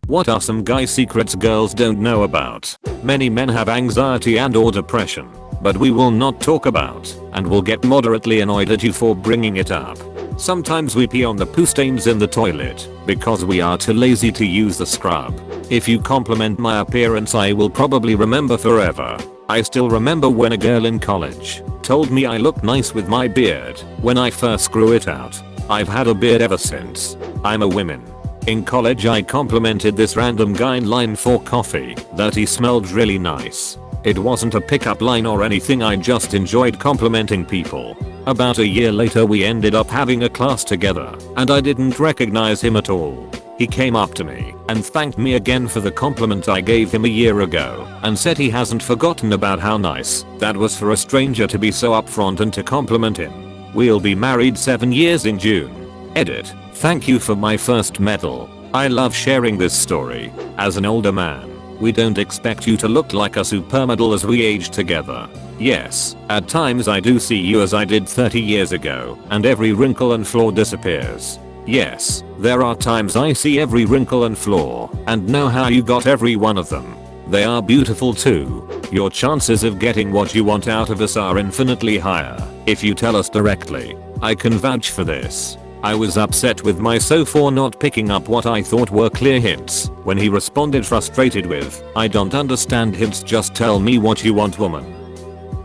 What are some guy secrets girls don't know about? Many men have anxiety and or depression, but we will not talk about and will get moderately annoyed at you for bringing it up. Sometimes we pee on the poo stains in the toilet because we are too lazy to use the scrub. If you compliment my appearance I will probably remember forever. I still remember when a girl in college told me I look nice with my beard when I first grew it out. I've had a beard ever since. I'm a woman. In college I complimented this random guy in line for coffee that he smelled really nice. It wasn't a pickup line or anything, I just enjoyed complimenting people. About a year later we ended up having a class together and I didn't recognize him at all. He came up to me and thanked me again for the compliment I gave him a year ago and said he hasn't forgotten about how nice that was for a stranger to be so upfront and to compliment him. We'll be married 7 years in June. Edit. Thank you for my first medal. I love sharing this story. As an older man, we don't expect you to look like a supermodel as we age together. Yes, at times I do see you as I did 30 years ago and every wrinkle and flaw disappears. Yes, there are times I see every wrinkle and flaw and know how you got every one of them. They are beautiful too. Your chances of getting what you want out of us are infinitely higher if you tell us directly. I can vouch for this. I was upset with myself for not picking up what I thought were clear hints when he responded frustrated with, "I don't understand hints, just tell me what you want, woman."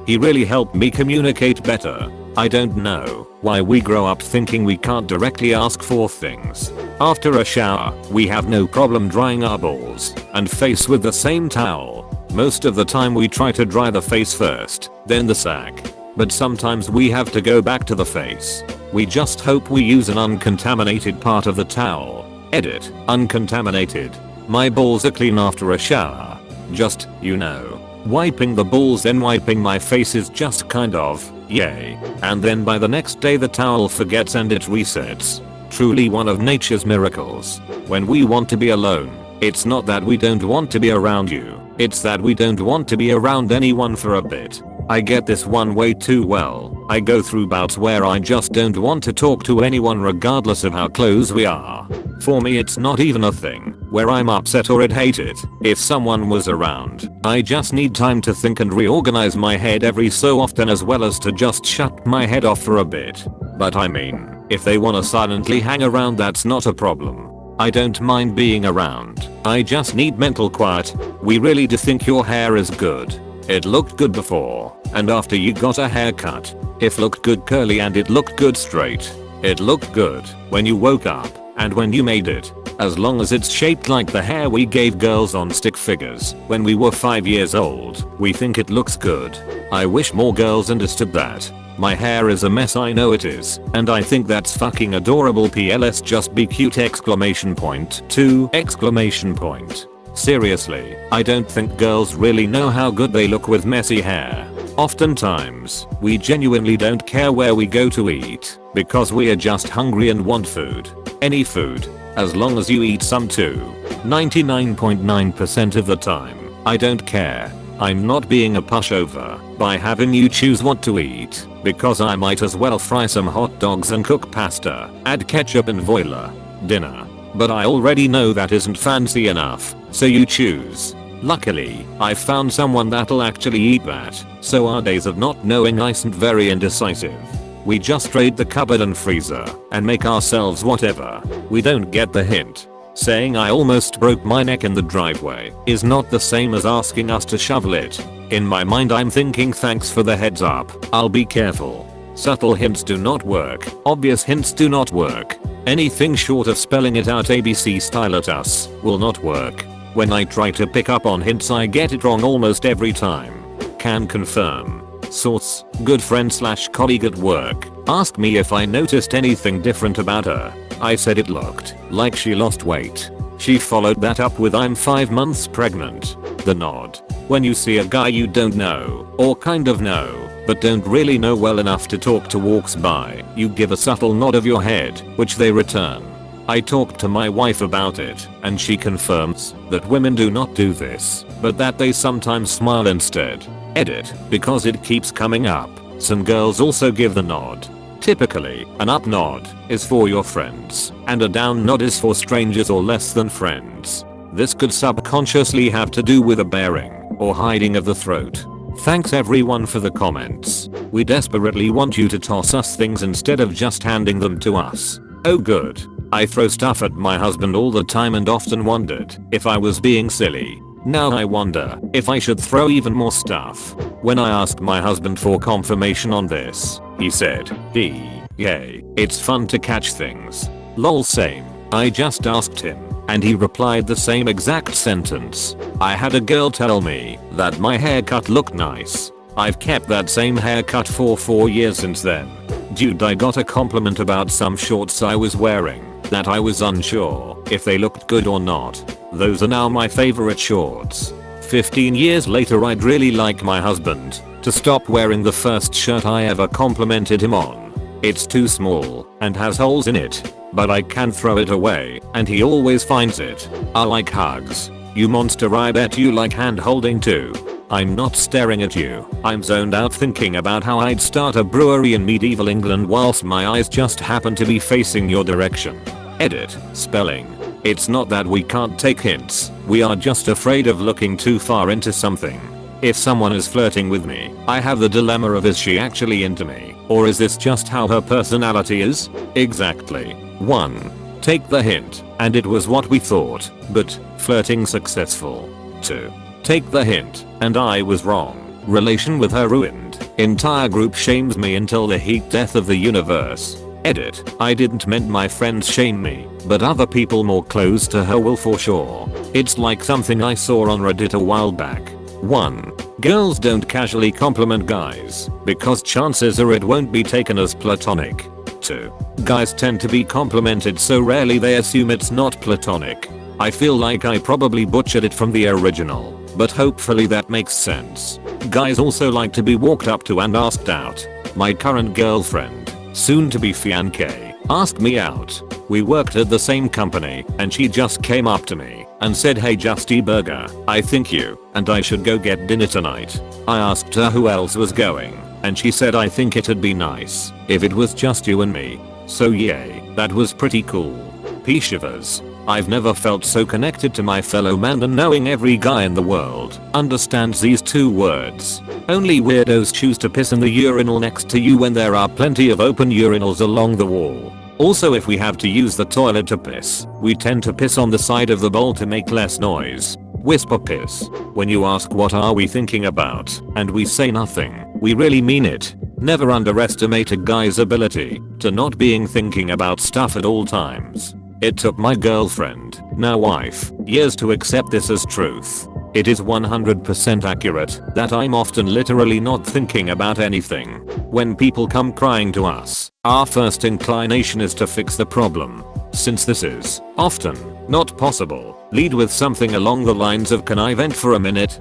He really helped me communicate better. I don't know why we grow up thinking we can't directly ask for things. After a shower, we have no problem drying our balls and face with the same towel. Most of the time we try to dry the face first, then the sack. But sometimes we have to go back to the face. We just hope we use an uncontaminated part of the towel. Edit. Uncontaminated. My balls are clean after a shower. Just, you know. Wiping the balls then wiping my face is just kind of, yay. And then by the next day the towel forgets and it resets. Truly one of nature's miracles. When we want to be alone, it's not that we don't want to be around you. It's that we don't want to be around anyone for a bit. I get this one way too well. I go through bouts where I just don't want to talk to anyone regardless of how close we are. For me it's not even a thing where I'm upset or I'd hate it if someone was around. I just need time to think and reorganize my head every so often as well as to just shut my head off for a bit. But I mean, if they wanna silently hang around that's not a problem. I don't mind being around. I just need mental quiet. We really do think your hair is good. It looked good before and after you got a haircut. It looked good curly and it looked good straight. It looked good when you woke up and when you made it. As long as it's shaped like the hair we gave girls on stick figures when we were 5 years old, we think it looks good. I wish more girls understood that. My hair is a mess, I know it is, and I think that's fucking adorable. PLS just be cute exclamation point 2 exclamation point. Seriously, I don't think girls really know how good they look with messy hair. Oftentimes, we genuinely don't care where we go to eat because we are just hungry and want food. Any food, as long as you eat some too. 99.9% of the time, I don't care. I'm not being a pushover by having you choose what to eat because I might as well fry some hot dogs and cook pasta, add ketchup and voila, dinner. But I already know that isn't fancy enough, so you choose. Luckily, I found someone that'll actually eat that, so our days of not knowing isn't very indecisive. We just raid the cupboard and freezer and make ourselves whatever. We don't get the hint. Saying I almost broke my neck in the driveway is not the same as asking us to shovel it. In my mind I'm thinking thanks for the heads up, I'll be careful. Subtle hints do not work. Obvious hints do not work. Anything short of spelling it out ABC style at us will not work. When I try to pick up on hints I get it wrong almost every time. Can confirm. Source, good friend / colleague at work, asked me if I noticed anything different about her. I said it looked like she lost weight. She followed that up with I'm 5 months pregnant. The nod. When you see a guy you don't know, or kind of know, but don't really know well enough to talk to walks by, you give a subtle nod of your head, which they return. I talked to my wife about it, and she confirms that women do not do this, but that they sometimes smile instead. Edit, because it keeps coming up. Some girls also give the nod. Typically, an up nod is for your friends, and a down nod is for strangers or less than friends. This could subconsciously have to do with a bearing or hiding of the throat. Thanks everyone for the comments. We desperately want you to toss us things instead of just handing them to us. Oh good. I throw stuff at my husband all the time and often wondered if I was being silly. Now I wonder if I should throw even more stuff. When I asked my husband for confirmation on this, he said, yay, it's fun to catch things. Lol same. I just asked him, and he replied the same exact sentence. I had a girl tell me that my haircut looked nice. I've kept that same haircut for 4 years since then. Dude, I got a compliment about some shorts I was wearing that I was unsure if they looked good or not. Those are now my favorite shorts. 15 years later, I'd really like my husband to stop wearing the first shirt I ever complimented him on. It's too small and has holes in it, but I can throw it away and he always finds it. I like hugs. You monster, I bet you like hand holding too. I'm not staring at you. I'm zoned out thinking about how I'd start a brewery in medieval England whilst my eyes just happen to be facing your direction. Edit. Spelling. It's not that we can't take hints, we are just afraid of looking too far into something. If someone is flirting with me, I have the dilemma of, is she actually into me, or is this just how her personality is? Exactly. 1. Take the hint, and it was what we thought, but flirting successful. 2. Take the hint, and I was wrong. Relation with her ruined. Entire group shames me until the heat death of the universe. Edit. I didn't meant my friends shame me, but other people more close to her will for sure. It's like something I saw on Reddit a while back. 1. Girls don't casually compliment guys because chances are it won't be taken as platonic. 2. Guys tend to be complimented so rarely they assume it's not platonic. I feel like I probably butchered it from the original, but hopefully that makes sense. Guys also like to be walked up to and asked out. My current girlfriend, soon to be fiancé, asked me out. We worked at the same company and she just came up to me and said, hey Justy Burger, I think you and I should go get dinner tonight. I asked her who else was going and she said, I think it'd be nice if it was just you and me. So yay, that was pretty cool. P shivers. I've never felt so connected to my fellow man than knowing every guy in the world understands these 2 words. Only weirdos choose to piss in the urinal next to you when there are plenty of open urinals along the wall. Also, if we have to use the toilet to piss, we tend to piss on the side of the bowl to make less noise. Whisper piss. When you ask what are we thinking about, and we say nothing, we really mean it. Never underestimate a guy's ability to not being thinking about stuff at all times. It took my girlfriend, now wife, years to accept this as truth. It is 100% accurate that I'm often literally not thinking about anything. When people come crying to us, our first inclination is to fix the problem. Since this is often not possible, lead with something along the lines of, can I vent for a minute?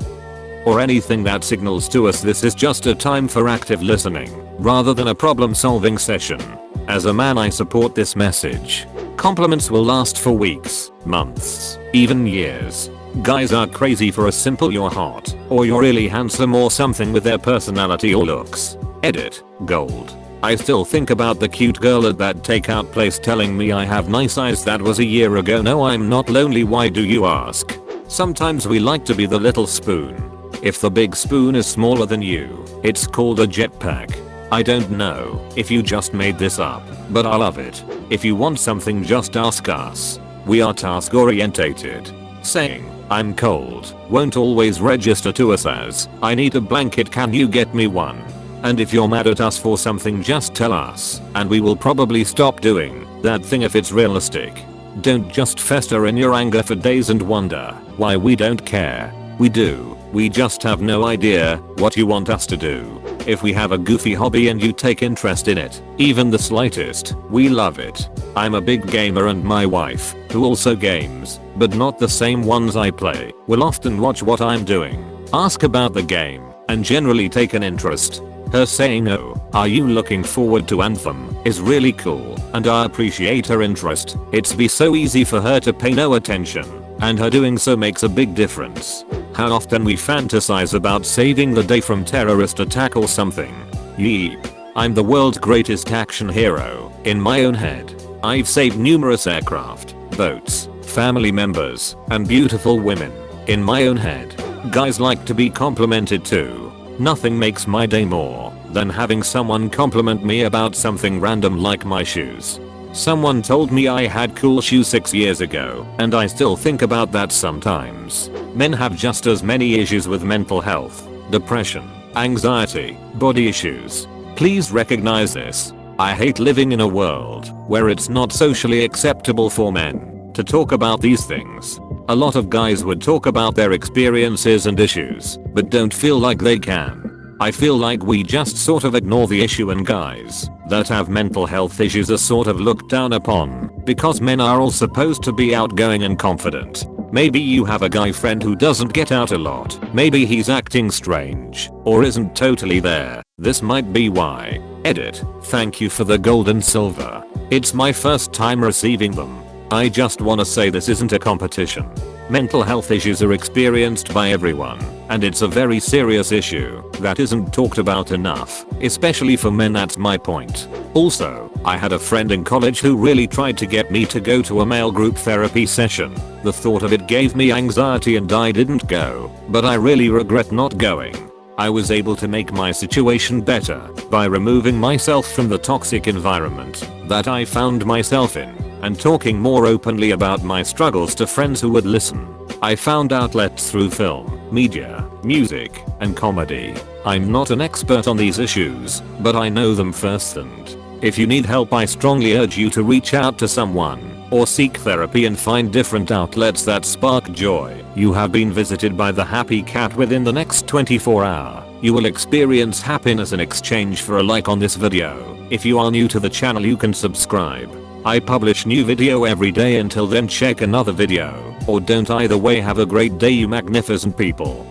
Or anything that signals to us this is just a time for active listening, rather than a problem solving session. As a man, I support this message. Compliments will last for weeks, months, even years. Guys are crazy for a simple "you're hot" or "you're really handsome" or something with their personality or looks. Edit. Gold. I still think about the cute girl at that takeout place telling me I have nice eyes. That was a year ago. No, I'm not lonely. Why do you ask? Sometimes we like to be the little spoon. If the big spoon is smaller than you, it's called a jetpack. I don't know if you just made this up, but I love it. If you want something, just ask us. We are task orientated. Saying, I'm cold, won't always register to us as, I need a blanket, can you get me one? And if you're mad at us for something, just tell us, and we will probably stop doing that thing if it's realistic. Don't just fester in your anger for days and wonder why we don't care. We do. We just have no idea what you want us to do. If we have a goofy hobby and you take interest in it, even the slightest, we love it. I'm a big gamer and my wife, who also games, but not the same ones I play, will often watch what I'm doing, ask about the game, and generally take an interest. Her saying, "Oh, are you looking forward to Anthem?" is really cool, and I appreciate her interest. It's be so easy for her to pay no attention, and her doing so makes a big difference. How often we fantasize about saving the day from terrorist attack or something. Yeep. I'm the world's greatest action hero, in my own head. I've saved numerous aircraft, boats, family members, and beautiful women. In my own head, guys like to be complimented too. Nothing makes my day more than having someone compliment me about something random like my shoes. Someone told me I had cool shoes 6 years ago, and I still think about that sometimes. Men have just as many issues with mental health, depression, anxiety, body issues. Please recognize this. I hate living in a world where it's not socially acceptable for men to talk about these things. A lot of guys would talk about their experiences and issues, but don't feel like they can. I feel like we just sort of ignore the issue, and guys that have mental health issues are sort of looked down upon because men are all supposed to be outgoing and confident. Maybe you have a guy friend who doesn't get out a lot. Maybe he's acting strange or isn't totally there. This might be why. Edit. Thank you for the gold and silver. It's my first time receiving them. I just wanna say this isn't a competition. Mental health issues are experienced by everyone, and it's a very serious issue that isn't talked about enough, especially for men. That's my point. Also, I had a friend in college who really tried to get me to go to a male group therapy session. The thought of it gave me anxiety and I didn't go, but I really regret not going. I was able to make my situation better by removing myself from the toxic environment that I found myself in and talking more openly about my struggles to friends who would listen. I found outlets through film, media, music, and comedy. I'm not an expert on these issues, but I know them firsthand. If you need help, I strongly urge you to reach out to someone or seek therapy and find different outlets that spark joy. You have been visited by the Happy Cat. Within the next 24 hours, you will experience happiness in exchange for a like on this video. If you are new to the channel, you can subscribe. I publish new video every day. Until then, check another video, or don't. Either way, have a great day, you magnificent people.